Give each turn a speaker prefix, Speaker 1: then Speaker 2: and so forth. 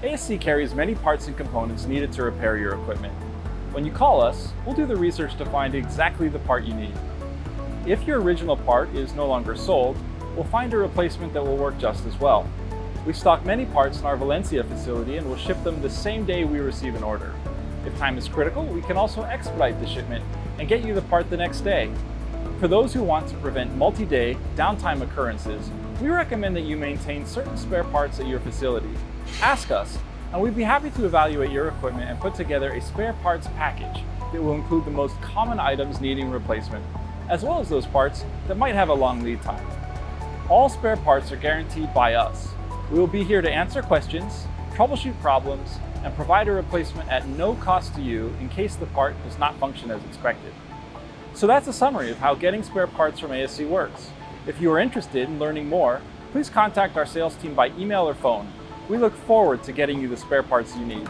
Speaker 1: ASC carries many parts and components needed to repair your equipment. When you call us, we'll do the research to find exactly the part you need. If your original part is no longer sold, we'll find a replacement that will work just as well. We stock many parts in our Valencia facility and will ship them the same day we receive an order. If time is critical, we can also expedite the shipment and get you the part the next day. For those who want to prevent multi-day downtime occurrences, we recommend that you maintain certain spare parts at your facility. Ask us, and we'd be happy to evaluate your equipment and put together a spare parts package that will include the most common items needing replacement, as well as those parts that might have a long lead time. All spare parts are guaranteed by us. We will be here to answer questions, troubleshoot problems, and provide a replacement at no cost to you in case the part does not function as expected. So that's a summary of how getting spare parts from ASC works. If you are interested in learning more, please contact our sales team by email or phone. We look forward to getting you the spare parts you need.